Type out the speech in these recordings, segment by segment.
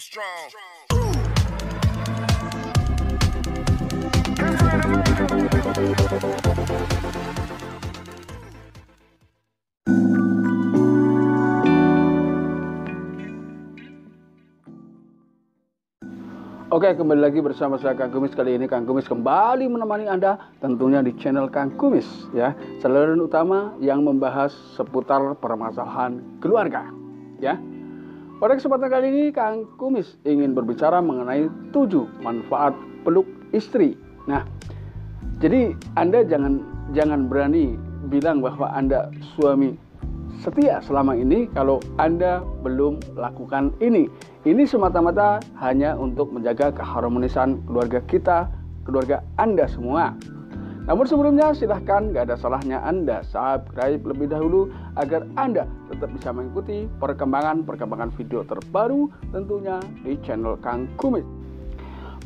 strong. Oke, kembali lagi bersama saya Kang Kumis. Kali ini Kang Kumis kembali menemani Anda tentunya di channel Kang Kumis ya. Saluran utama yang membahas seputar permasalahan keluarga ya. Pada kesempatan kali ini Kang Kumis ingin berbicara mengenai 7 manfaat peluk istri. Nah, jadi Anda jangan berani bilang bahwa Anda suami setia selama ini kalau Anda belum lakukan ini. Ini semata-mata hanya untuk menjaga keharmonisan keluarga kita, keluarga Anda semua. Namun sebelumnya silahkan, gak ada salahnya Anda subscribe lebih dahulu agar Anda tetap bisa mengikuti perkembangan video terbaru tentunya di channel Kang Kumis.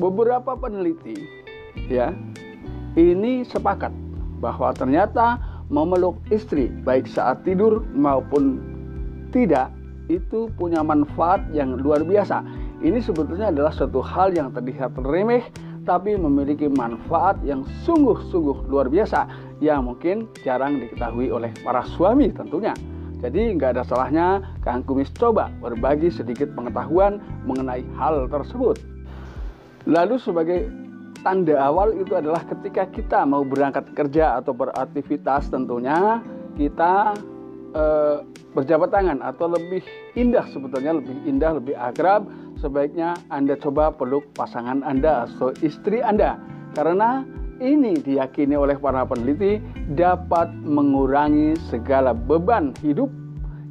Beberapa peneliti ya ini sepakat bahwa ternyata memeluk istri baik saat tidur maupun tidak itu punya manfaat yang luar biasa. Ini sebetulnya adalah suatu hal yang terlihat remeh tapi memiliki manfaat yang sungguh-sungguh luar biasa yang mungkin jarang diketahui oleh para suami tentunya. Jadi nggak ada salahnya Kang Kumis coba berbagi sedikit pengetahuan mengenai hal tersebut. Lalu sebagai tanda awal itu adalah ketika kita mau berangkat kerja atau beraktivitas tentunya kita berjabat tangan atau lebih indah sebetulnya, lebih indah, lebih akrab, sebaiknya Anda coba peluk pasangan Anda atau istri Anda. Karena ini diyakini oleh para peneliti dapat mengurangi segala beban hidup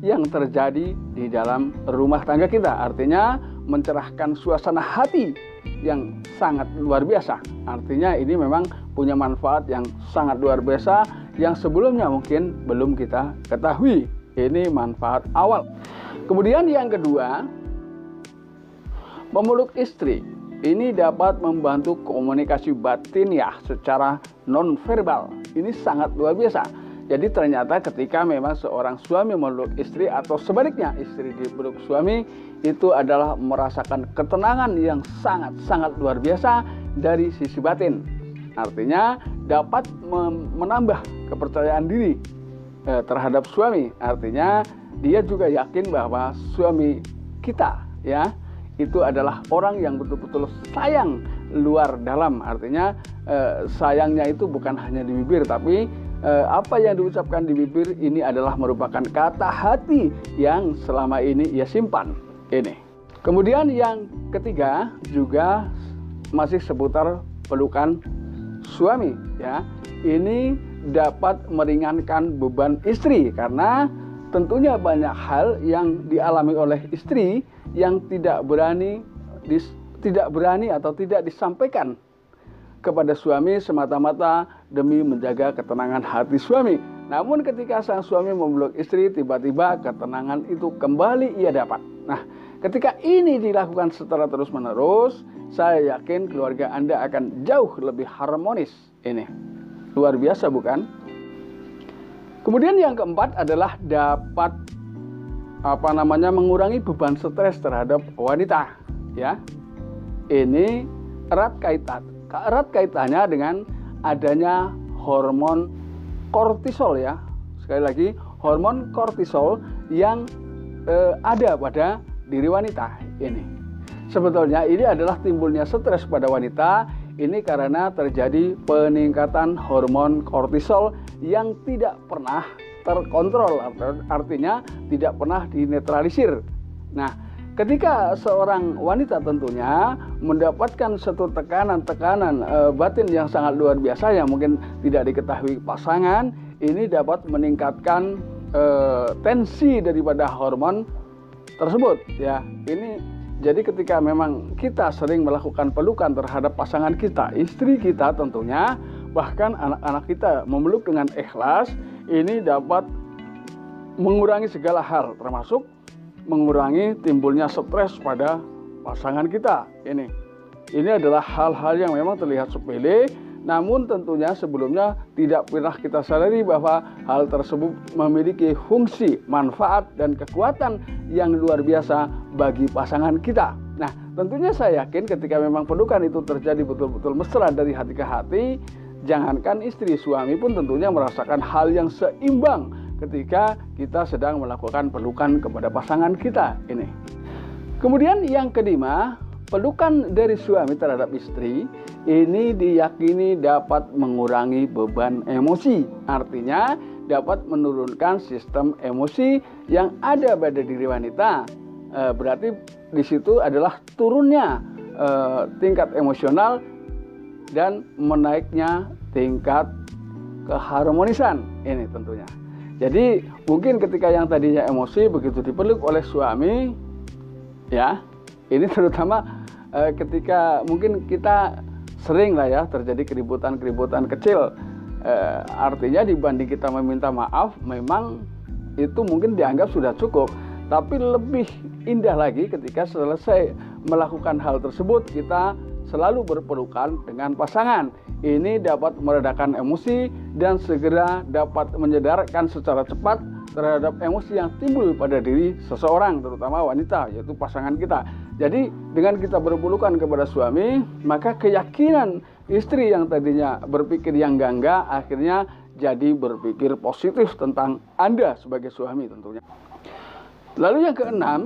yang terjadi di dalam rumah tangga kita. Artinya mencerahkan suasana hati yang sangat luar biasa. Artinya ini memang punya manfaat yang sangat luar biasa yang sebelumnya mungkin belum kita ketahui. Ini manfaat awal. Kemudian yang kedua, memeluk istri ini dapat membantu komunikasi batin ya secara nonverbal. Ini sangat luar biasa. Jadi ternyata ketika memang seorang suami memeluk istri atau sebaliknya istri dipeluk suami, itu adalah merasakan ketenangan yang sangat-sangat luar biasa dari sisi batin. Artinya dapat menambah kepercayaan diri terhadap suami. Artinya dia juga yakin bahwa suami kita ya itu adalah orang yang betul-betul sayang luar dalam. Artinya sayangnya itu bukan hanya di bibir, tapi apa yang diucapkan di bibir ini adalah merupakan kata hati yang selama ini ia simpan. Ini. Kemudian yang ketiga juga masih seputar pelukan suami ya. Ini dapat meringankan beban istri karena tentunya banyak hal yang dialami oleh istri yang tidak berani atau tidak disampaikan kepada suami semata-mata demi menjaga ketenangan hati suami. Namun ketika sang suami memeluk istri, tiba-tiba ketenangan itu kembali ia dapat. Nah, ketika ini dilakukan secara terus-menerus, saya yakin keluarga Anda akan jauh lebih harmonis. Ini luar biasa bukan? Kemudian yang keempat adalah dapat mengurangi beban stres terhadap wanita ya. Ini erat kaitannya dengan adanya hormon kortisol ya. Sekali lagi, hormon kortisol yang ada pada diri wanita ini. Sebetulnya ini adalah timbulnya stres pada wanita ini karena terjadi peningkatan hormon kortisol yang tidak pernah terkontrol, artinya tidak pernah dinetralisir. Nah, ketika seorang wanita tentunya mendapatkan satu tekanan batin yang sangat luar biasa yang mungkin tidak diketahui pasangan, ini dapat meningkatkan tensi daripada hormon tersebut ya. Ini jadi ketika memang kita sering melakukan pelukan terhadap pasangan kita, istri kita tentunya, bahkan anak-anak kita memeluk dengan ikhlas, ini dapat mengurangi segala hal termasuk mengurangi timbulnya stres pada pasangan kita. Ini adalah hal-hal yang memang terlihat sepele, namun tentunya sebelumnya tidak pernah kita sadari bahwa hal tersebut memiliki fungsi, manfaat, dan kekuatan yang luar biasa bagi pasangan kita. Nah, tentunya saya yakin ketika memang pelukan itu terjadi betul-betul mesra dari hati ke hati, jangankan istri, suami pun tentunya merasakan hal yang seimbang ketika kita sedang melakukan pelukan kepada pasangan kita ini. Kemudian yang kelima, pelukan dari suami terhadap istri ini diyakini dapat mengurangi beban emosi. Artinya dapat menurunkan sistem emosi yang ada pada diri wanita. Berarti di situ adalah turunnya tingkat emosional dan menaiknya tingkat keharmonisan ini tentunya. Jadi mungkin ketika yang tadinya emosi begitu dipeluk oleh suami, ya ini terutama ketika mungkin kita sering lah ya terjadi keributan-keributan kecil. Artinya dibanding kita meminta maaf, memang itu mungkin dianggap sudah cukup. Tapi lebih indah lagi ketika selesai melakukan hal tersebut, kita selalu berpelukan dengan pasangan. Ini dapat meredakan emosi dan segera dapat menyadarkan secara cepat terhadap emosi yang timbul pada diri seseorang, terutama wanita, yaitu pasangan kita. Jadi dengan kita berpelukan kepada suami, maka keyakinan istri yang tadinya berpikir yang enggak, akhirnya jadi berpikir positif tentang Anda sebagai suami tentunya. Lalu yang keenam,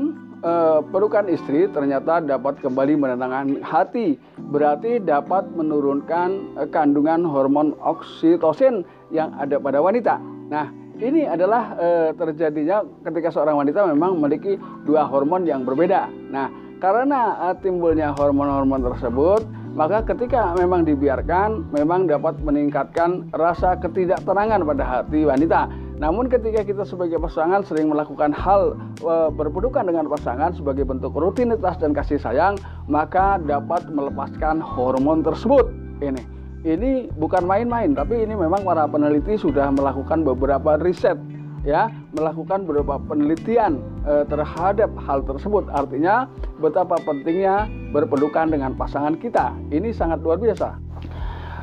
pelukan istri ternyata dapat kembali menenangkan hati. Berarti dapat menurunkan kandungan hormon oksitosin yang ada pada wanita. Nah, ini adalah terjadinya ketika seorang wanita memang memiliki dua hormon yang berbeda. Nah, karena timbulnya hormon-hormon tersebut, maka ketika memang dibiarkan, memang dapat meningkatkan rasa ketidaktenangan pada hati wanita. Namun ketika kita sebagai pasangan sering melakukan hal berpelukan dengan pasangan sebagai bentuk rutinitas dan kasih sayang, maka dapat melepaskan hormon tersebut. Ini bukan main-main, tapi ini memang para peneliti sudah melakukan beberapa riset, ya, melakukan beberapa penelitian terhadap hal tersebut. Artinya betapa pentingnya berpelukan dengan pasangan kita. Ini sangat luar biasa.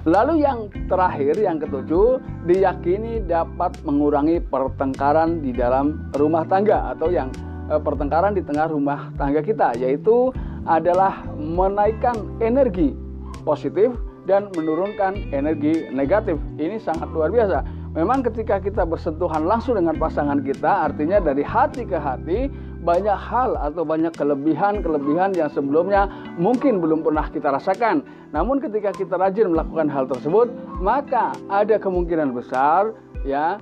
Lalu yang terakhir, yang ketujuh, diyakini dapat mengurangi pertengkaran di dalam rumah tangga atau yang pertengkaran di tengah rumah tangga kita, yaitu adalah menaikkan energi positif dan menurunkan energi negatif. Ini sangat luar biasa. Memang ketika kita bersentuhan langsung dengan pasangan kita, artinya dari hati ke hati, banyak hal atau banyak kelebihan-kelebihan yang sebelumnya mungkin belum pernah kita rasakan. Namun ketika kita rajin melakukan hal tersebut, maka ada kemungkinan besar, ya,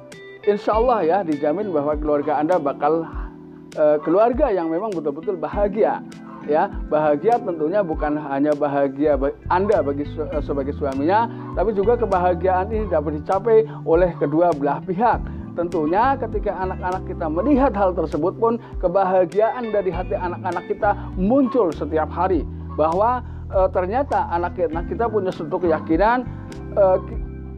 insya Allah ya, dijamin bahwa keluarga Anda bakal keluarga yang memang betul-betul bahagia. Ya, bahagia tentunya bukan hanya bahagia Anda sebagai suaminya, tapi juga kebahagiaan ini dapat dicapai oleh kedua belah pihak. Tentunya ketika anak-anak kita melihat hal tersebut pun, kebahagiaan dari hati anak-anak kita muncul setiap hari. Bahwa ternyata anak-anak kita punya suatu keyakinan,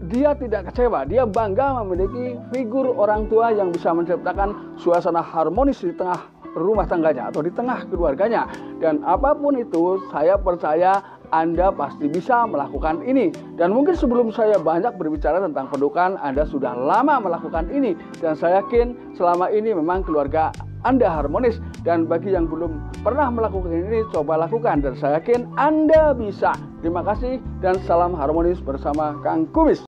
dia tidak kecewa, dia bangga memiliki figur orang tua yang bisa menciptakan suasana harmonis di tengah rumah tangganya atau di tengah keluarganya. Dan apapun itu, saya percaya Anda pasti bisa melakukan ini. Dan mungkin sebelum saya banyak berbicara tentang pelukan, Anda sudah lama melakukan ini. Dan saya yakin selama ini memang keluarga Anda harmonis. Dan bagi yang belum pernah melakukan ini, coba lakukan. Dan saya yakin Anda bisa. Terima kasih dan salam harmonis bersama Kang Kumis.